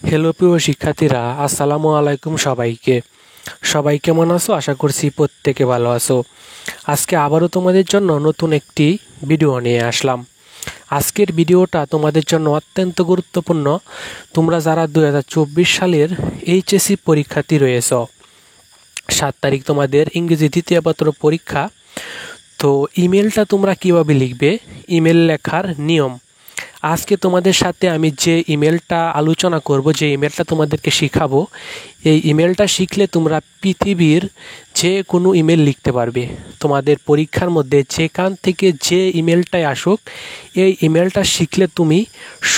Hello প্রিয় শিক্ষার্থীরা, আসসালামু আলাইকুম সবাইকে। সবাই কেমন আছো? আশা করছি প্রত্যেকে ভালো আছো। আজকে আবারও তোমাদের জন্য নতুন একটি ভিডিও নিয়ে আসলাম। আজকের ভিডিওটা তোমাদের জন্য অত্যন্ত গুরুত্বপূর্ণ। তোমরা যারা 2024 সালের এইচএসসি পরীক্ষার্থী রয়েছ, 7 তারিখ তোমাদের ইংরেজি দ্বিতীয় পত্র পরীক্ষা। তো ইমেলটা তোমরা কিভাবে লিখবে, ইমেল লেখার নিয়ম, আজকে তোমাদের সাথে আমি যে ইমেলটা আলোচনা করব, যে ইমেলটা তোমাদেরকে শিখাবো, এই ইমেলটা শিখলে তোমরা পৃথিবীর যে কোনো ইমেল লিখতে পারবে। তোমাদের পরীক্ষার মধ্যে যেখান থেকে যে ইমেলটাই আসুক, এই ইমেলটা শিখলে তুমি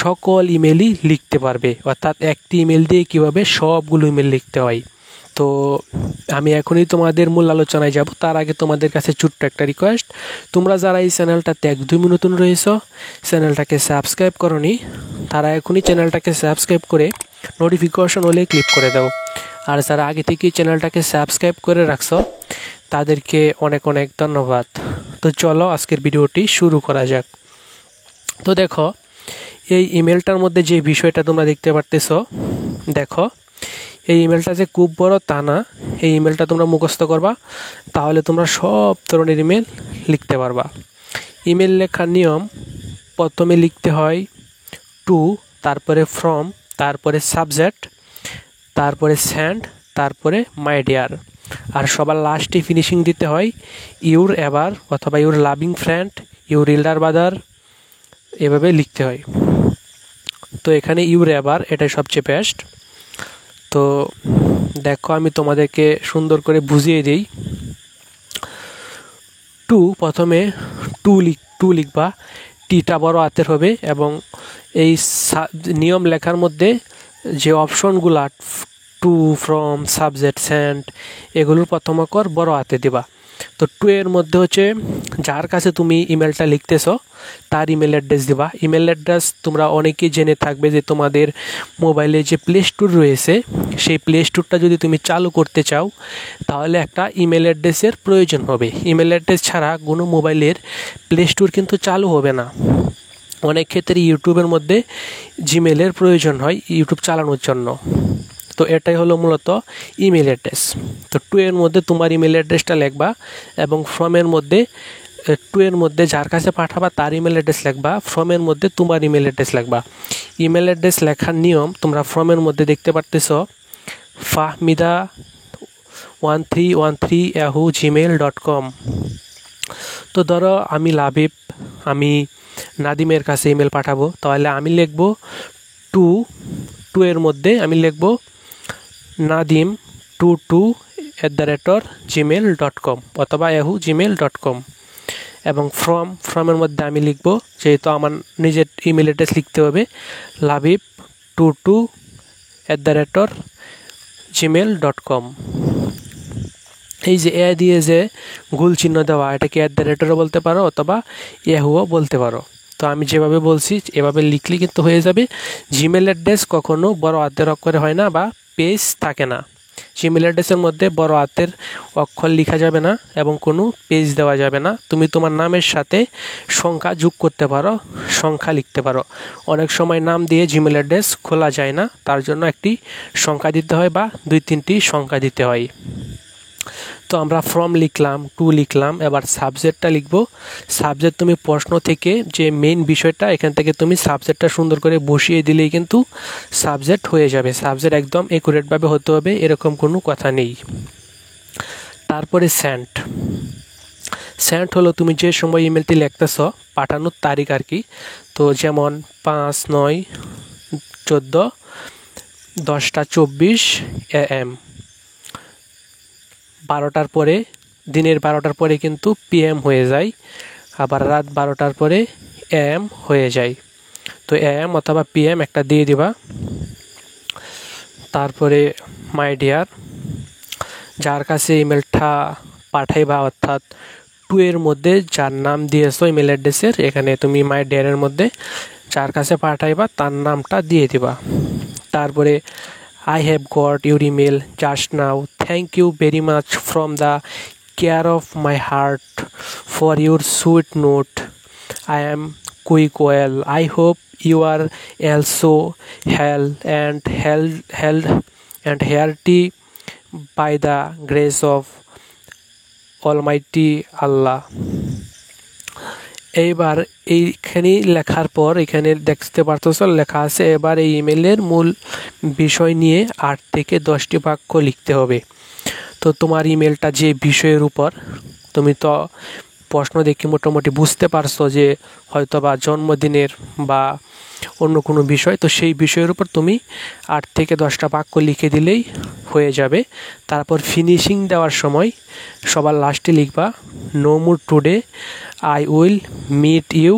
সকল ইমেলই লিখতে পারবে। অর্থাৎ একটি ইমেল দিয়ে কীভাবে সবগুলো ইমেল লিখতে হয়। তো আমি এখনই তোমাদের মূল আলোচনায় যাব। তার আগে তোমাদের কাছে ছোট্ট একটা রিকোয়েস্ট, তোমরা যারা এই চ্যানেলটাতে 1-2 নতুন রয়েছ, চ্যানেলটাকে সাবস্ক্রাইব করনি, তারা এখনই চ্যানেলটাকে সাবস্ক্রাইব করে নোটিফিকেশন হলে ক্লিক করে দাও। আর যারা আগে থেকেই চ্যানেলটাকে সাবস্ক্রাইব করে রাখছো, তাদেরকে অনেক অনেক ধন্যবাদ। তো চলো আজকের ভিডিওটি শুরু করা যাক। তো দেখো, এই ইমেলটার মধ্যে যে বিষয়টা তোমরা দেখতে পারতেছো, দেখো এই ইমেলটা যে খুব বড় তা না। এই ইমেলটা তোমরা মুখস্থ করবা, তাহলে তোমরা সব ধরনের ইমেল লিখতে পারবা। ইমেল লেখার নিয়ম, প্রথমে লিখতে হয় টু, তারপরে ফ্রম, তারপরে সাবজেক্ট, তারপরে সেন্ড, তারপরে মাই ডিয়ার, আর সবার লাস্টে ফিনিশিং দিতে হয় ইউর এভার অথবা your loving friend, your elder brother, এভাবে লিখতে হয়। তো এখানে ইউর এভার এটাই সবচেয়ে বেস্ট। তো দেখো, আমি তোমাদেরকে সুন্দর করে বুঝিয়ে দিই। টু, প্রথমে টু লিখবা, টিটা বড় হাতের হবে, এবং এই নিয়ম লেখার মধ্যে যে অপশনগুলা টু, ফ্রম, সাবজেক্ট, সেন্ড, এগুলোর প্রথম অক্ষর বড় হাতে দিবা। তো টু এর মধ্যে হচ্ছে যার কাছে তুমি ইমেলটা লিখতেছ তার ইমেল অ্যাড্রেস দিবা। ইমেল অ্যাড্রেস তোমরা অনেকেই জেনে থাকবে যে তোমাদের মোবাইলে যে প্লে স্টোর রয়েছে, সেই প্লে স্টোরটা যদি তুমি চালু করতে চাও, তাহলে একটা ইমেল অ্যাড্রেসের প্রয়োজন হবে। ইমেল অ্যাড্রেস ছাড়া কোনো মোবাইলের প্লে স্টোর কিন্তু চালু হবে না। অনেক ক্ষেত্রে ইউটিউবের মধ্যে জিমেলের প্রয়োজন হয় ইউটিউব চালানোর জন্য। তো এটাই হলো মূলত ইমেল অ্যাড্রেস। তো টু এর মধ্যে তোমার ইমেল অ্যাড্রেসটা লিখবা, এবং ফ্রমের মধ্যে টু এর মধ্যে যার কাছে পাঠাবা তার ইমেল অ্যাড্রেস লিখবা, ফ্রমের মধ্যে তোমার ইমেল অ্যাড্রেস লিখবা। ইমেল অ্যাড্রেস লেখার নিয়ম তোমরা ফ্রমের মধ্যে দেখতে পারতেছ, fahmida1313@gmail.com। তো ধরো আমি লাবিব, আমি নাদিমের কাছে ইমেল পাঠাবো, তাহলে আমি লিখব টু এর মধ্যে আমি লিখব nadim22@gmail.com অথবা yahoo@gmail.com। এবং ফ্রমের মধ্যে আমি লিখব, যেহেতু আমার নিজের ইমেল অ্যাড্রেস লিখতে হবে, labib22@gmail.com। এই যে এ দিয়ে যে গোল চিহ্ন দেওয়া, এটাকে @ও বলতে পারো অথবা ইয়াহুও বলতে পারো। তো আমি যেভাবে বলছি এভাবে লিখলে কিন্তু হয়ে যাবে। জিমেল অ্যাড্রেস কখনো বড় হাতের অক্ষরে হয় না বা পেজ থাকে না। জিমেল অ্যাড্রেসের মধ্যে বড় হাতের অক্ষর লেখা যাবে না এবং কোনো পেজ দেওয়া যাবে না। তুমি তোমার নামের সাথে সংখ্যা যোগ করতে পারো, সংখ্যা লিখতে পারো। অনেক সময় নাম দিয়ে জিমেল অ্যাড্রেস খোলা যায় না, তার জন্য একটি সংখ্যা দিতে হয় বা 2-3টি সংখ্যা দিতে হয়। তো আমরা ফ্রম লিখলাম, টু লিখলাম, এবার সাবজেক্টটা লিখবো। সাবজেক্ট তুমি প্রশ্ন থেকে যে মেইন বিষয়টা, এখান থেকে তুমি সাবজেক্টটা সুন্দর করে বসিয়ে দিলেই কিন্তু সাবজেক্ট হয়ে যাবে। সাবজেক্ট একদম একুরেটভাবে হতে হবে, এরকম কোনো কথা নেই। তারপরে সেন্ড হলো তুমি যে সময় ইমেলটি লিখতেছ, পাঠানোর তারিখ আর কি। তো যেমন 5/9/14 10:24 AM, 12টার পরে, দিনের 12টার পরে কিন্তু PM হয়ে যায়, আবার রাত 12টার পরে AM হয়ে যায়। তো AM অথবা PM একটা দিয়ে দিবা। তারপরে মাই ডিয়ার, যার কাছে ইমেলটা পাঠাইবা, অর্থাৎ টু এর মধ্যে যার নাম দিয়েছো ইমেল অ্যাড্রেসের, এখানে তুমি মাই ডিয়ারের মধ্যে যার কাছে পাঠাইবা তার নামটা দিয়ে দিবা। তারপরে I have got your email just now. Thank you very much from the care of my heart for your sweet note. I am quick well. I hope you are also held and hearty by the grace of Almighty Allah. এইবার এইখানে লেখার পর এখানে দেখতে পারতেছো লেখা আছে এবার এই ইমেলের মূল বিষয় নিয়ে 8 থেকে 10টি বাক্য লিখতে হবে। তো তোমার ইমেলটা যে বিষয়ের উপর তুমি তো প্রশ্ন দেখে মোটামুটি বুঝতে পারছো যে হয়তো বা জন্মদিনের বা অন্য কোনো বিষয়, তো সেই বিষয়ের উপর তুমি 8 থেকে 10টা বাক্য লিখে দিলেই হয়ে যাবে। তারপর ফিনিশিং দেওয়ার সময় সবার লাস্টে লিখবা no more today, I will meet you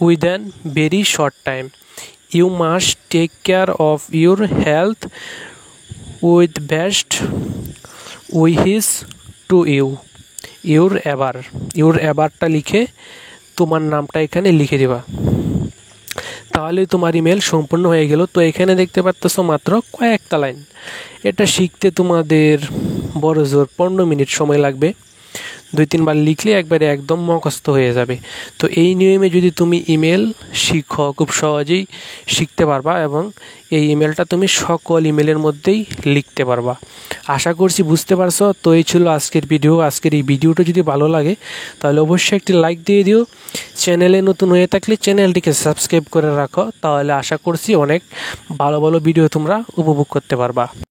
with an very short time, you must take care of your health with best wishes to your এভারটা লিখে তোমার নামটা এখানে লিখে দিবা, তাহলে তোমার ইমেল সম্পূর্ণ হয়ে গেল। তো এখানে দেখতে পাচ্ছ মাত্র কয়েকটা লাইন, এটা শিখতে তোমাদের বড় জোর 15 মিনিট সময় লাগবে। 2-3 বার লিখলে একবারে একদম মুখস্থ হয়ে যাবে। তো এই নিয়মে যদি তুমি ইমেল শিখো খুব সহজেই শিখতে পারবা এবং এই ইমেলটা তুমি সকল ইমেলের মধ্যেই লিখতে পারবা। আশা করছি বুঝতে পারছো। তো এই ছিল আজকের ভিডিও। আজকের এই ভিডিওটা যদি ভালো লাগে তাহলে অবশ্যই একটি লাইক দিয়ে দিও। চ্যানেলে নতুন হয়ে থাকলে চ্যানেলটিকে সাবস্ক্রাইব করে রাখো, তাহলে আশা করছি অনেক ভালো ভালো ভিডিও তোমরা উপভোগ করতে পারবা।